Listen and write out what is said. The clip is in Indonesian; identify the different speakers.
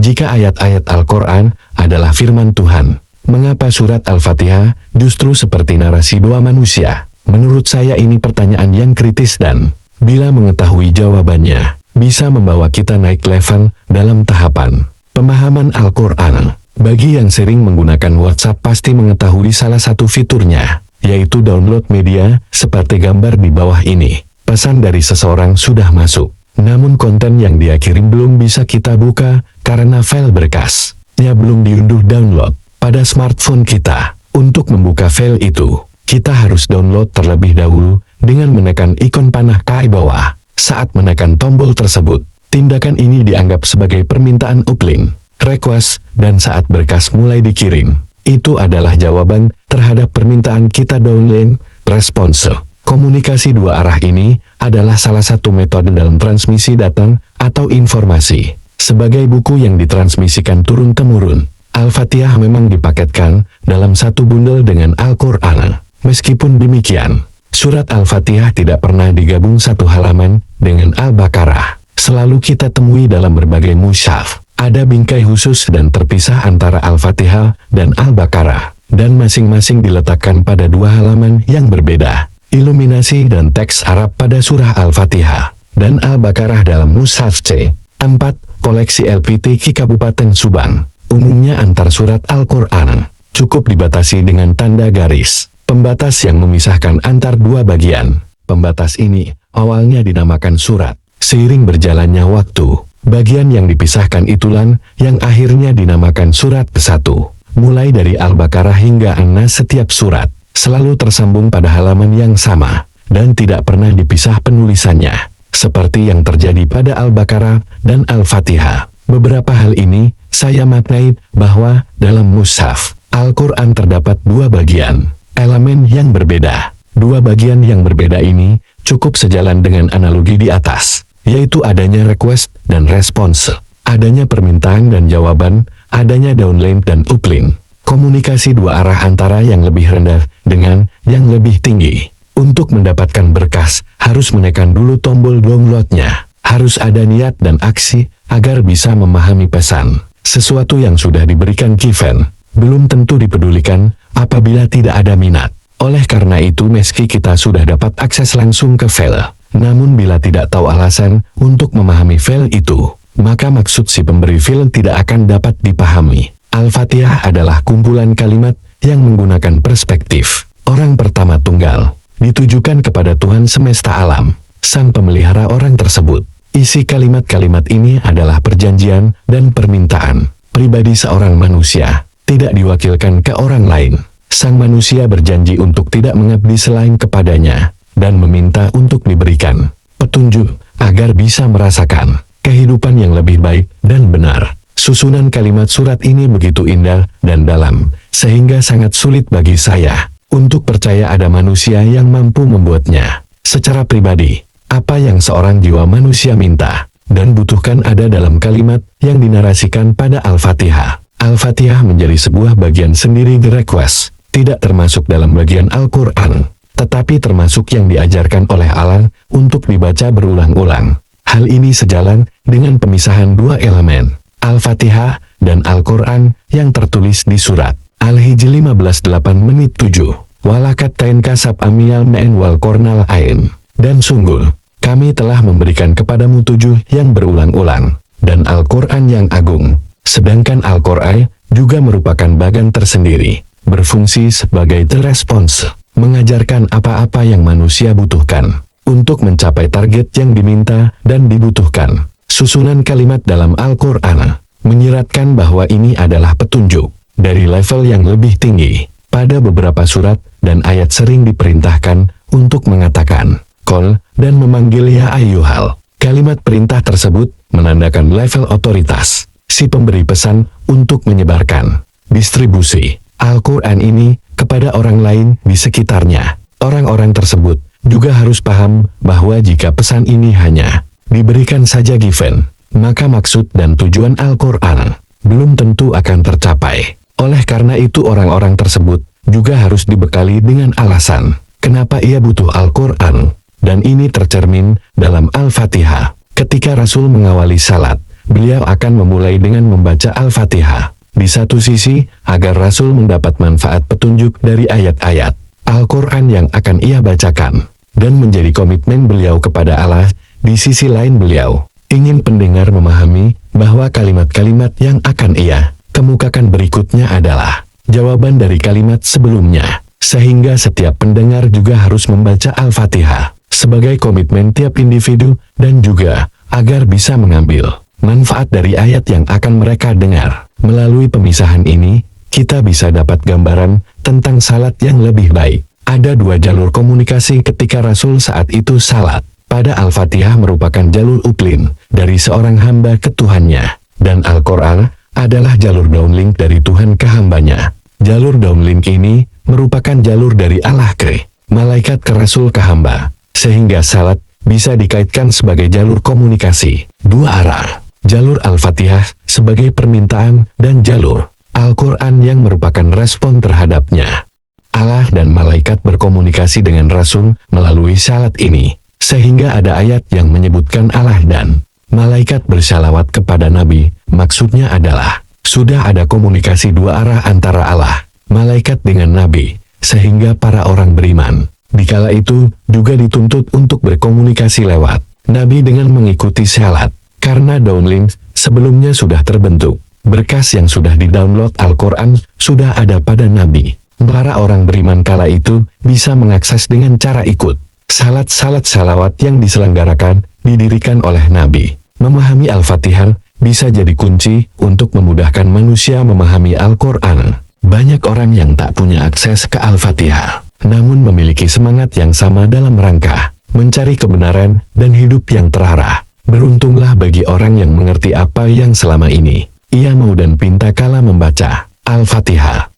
Speaker 1: Jika ayat-ayat Al-Quran adalah firman Tuhan, mengapa surat Al-Fatihah justru seperti narasi doa manusia? Menurut saya ini pertanyaan yang kritis dan, bila mengetahui jawabannya, bisa membawa kita naik level dalam tahapan pemahaman Al-Quran. Bagi yang sering menggunakan WhatsApp pasti mengetahui salah satu fiturnya, yaitu download media, seperti gambar di bawah ini. Pesan dari seseorang sudah masuk, namun konten yang dia kirim belum bisa kita buka, karena file berkasnya belum diunduh download pada smartphone kita. Untuk membuka file itu, kita harus download terlebih dahulu, dengan menekan ikon panah ke bawah. Saat menekan tombol tersebut, tindakan ini dianggap sebagai permintaan uplink, request, dan saat berkas mulai dikirim, itu adalah jawaban terhadap permintaan kita download, response. Komunikasi dua arah ini adalah salah satu metode dalam transmisi data atau informasi. Sebagai buku yang ditransmisikan turun-temurun, Al-Fatihah memang dipaketkan dalam satu bundel dengan Al-Quran. Meskipun demikian, surat Al-Fatihah tidak pernah digabung satu halaman dengan Al-Baqarah. Selalu kita temui dalam berbagai mushaf. Ada bingkai khusus dan terpisah antara Al-Fatihah dan Al-Baqarah, dan masing-masing diletakkan pada dua halaman yang berbeda. Iluminasi dan teks Arab pada surah Al-Fatihah dan Al-Baqarah dalam mushaf C. 4. Koleksi LPTQ Kabupaten Subang. Umumnya antar surat Al-Quran cukup dibatasi dengan tanda garis pembatas yang memisahkan antar dua bagian. Pembatas ini awalnya dinamakan surat. Seiring berjalannya waktu, bagian yang dipisahkan itulah yang akhirnya dinamakan surat ke-1. Mulai dari Al-Baqarah hingga An-Nas, setiap surat selalu tersambung pada halaman yang sama, dan tidak pernah dipisah penulisannya, seperti yang terjadi pada Al-Baqarah dan Al-Fatihah. Beberapa hal ini saya maknai bahwa dalam mushaf Al-Quran terdapat dua bagian, elemen yang berbeda. Dua bagian yang berbeda ini cukup sejalan dengan analogi di atas, yaitu adanya request dan response, adanya permintaan dan jawaban, adanya download dan uplink. Komunikasi dua arah antara yang lebih rendah dengan yang lebih tinggi. Untuk mendapatkan berkas, harus menekan dulu tombol downloadnya. Harus ada niat dan aksi, agar bisa memahami pesan. Sesuatu yang sudah diberikan given, belum tentu dipedulikan, apabila tidak ada minat. Oleh karena itu meski kita sudah dapat akses langsung ke file, namun bila tidak tahu alasan untuk memahami file itu, maka maksud si pemberi file tidak akan dapat dipahami. Al-Fatihah adalah kumpulan kalimat yang menggunakan perspektif orang pertama tunggal, ditujukan kepada Tuhan semesta alam, sang pemelihara orang tersebut. Isi kalimat-kalimat ini adalah perjanjian dan permintaan pribadi seorang manusia, tidak diwakilkan ke orang lain. Sang manusia berjanji untuk tidak mengabdi selain kepadanya, dan meminta untuk diberikan petunjuk, agar bisa merasakan kehidupan yang lebih baik dan benar. Susunan kalimat surat ini begitu indah dan dalam, sehingga sangat sulit bagi saya untuk percaya ada manusia yang mampu membuatnya. Secara pribadi, apa yang seorang jiwa manusia minta dan butuhkan ada dalam kalimat yang dinarasikan pada Al-Fatihah. Al-Fatihah menjadi sebuah bagian sendiri di request, tidak termasuk dalam bagian Al-Quran, tetapi termasuk yang diajarkan oleh Allah untuk dibaca berulang-ulang. Hal ini sejalan dengan pemisahan dua elemen, Al-Fatihah dan Al-Quran, yang tertulis di surat Al-Hijr 15:8-7. Walakat tain kasab amiyal me'en wal kornal ain. Dan sungguh, kami telah memberikan kepadamu 7 yang berulang-ulang, dan Al-Quran yang agung. Sedangkan Al-Quran juga merupakan bagian tersendiri, berfungsi sebagai respons, mengajarkan apa-apa yang manusia butuhkan, untuk mencapai target yang diminta dan dibutuhkan. Susunan kalimat dalam Al-Quran menyiratkan bahwa ini adalah petunjuk dari level yang lebih tinggi. Pada beberapa surat dan ayat sering diperintahkan untuk mengatakan "Qol" dan memanggil "Ya ayyuhal". Kalimat perintah tersebut menandakan level otoritas si pemberi pesan untuk menyebarkan, distribusi Al-Quran ini kepada orang lain di sekitarnya. Orang-orang tersebut juga harus paham bahwa jika pesan ini hanya diberikan saja given, maka maksud dan tujuan Al-Quran belum tentu akan tercapai. Oleh karena itu orang-orang tersebut juga harus dibekali dengan alasan kenapa ia butuh Al-Quran, dan ini tercermin dalam Al-Fatihah. Ketika Rasul mengawali salat, beliau akan memulai dengan membaca Al-Fatihah. Di satu sisi, agar Rasul mendapat manfaat petunjuk dari ayat-ayat Al-Quran yang akan ia bacakan, dan menjadi komitmen beliau kepada Allah. Di sisi lain beliau ingin pendengar memahami bahwa kalimat-kalimat yang akan ia kemukakan berikutnya adalah jawaban dari kalimat sebelumnya, sehingga setiap pendengar juga harus membaca Al-Fatihah sebagai komitmen tiap individu, dan juga agar bisa mengambil manfaat dari ayat yang akan mereka dengar. Melalui pemisahan ini, kita bisa dapat gambaran tentang salat yang lebih baik. Ada dua jalur komunikasi ketika Rasul saat itu salat. Pada Al-Fatihah merupakan jalur uplin dari seorang hamba ke Tuhannya, dan Al-Quran adalah jalur downlink dari Tuhan ke hambanya. Jalur downlink ini merupakan jalur dari Allah ke malaikat ke Rasul ke hamba, sehingga salat bisa dikaitkan sebagai jalur komunikasi dua arah. Jalur Al-Fatihah sebagai permintaan dan jalur Al-Quran yang merupakan respon terhadapnya. Allah dan malaikat berkomunikasi dengan Rasul melalui salat ini, sehingga ada ayat yang menyebutkan Allah dan malaikat bersalawat kepada Nabi. Maksudnya adalah, sudah ada komunikasi dua arah antara Allah, malaikat dengan Nabi, sehingga para orang beriman dikala itu juga dituntut untuk berkomunikasi lewat Nabi dengan mengikuti salat. Karena downlink sebelumnya sudah terbentuk, berkas yang sudah di-download Al-Quran sudah ada pada Nabi. Para orang beriman kala itu bisa mengakses dengan cara ikut salat-salat salawat yang diselenggarakan, didirikan oleh Nabi. Memahami Al-Fatihah bisa jadi kunci untuk memudahkan manusia memahami Al-Quran. Banyak orang yang tak punya akses ke Al-Fatihah, namun memiliki semangat yang sama dalam rangka mencari kebenaran dan hidup yang terarah. Beruntunglah bagi orang yang mengerti apa yang selama ini ia mau dan pinta kala membaca Al-Fatihah.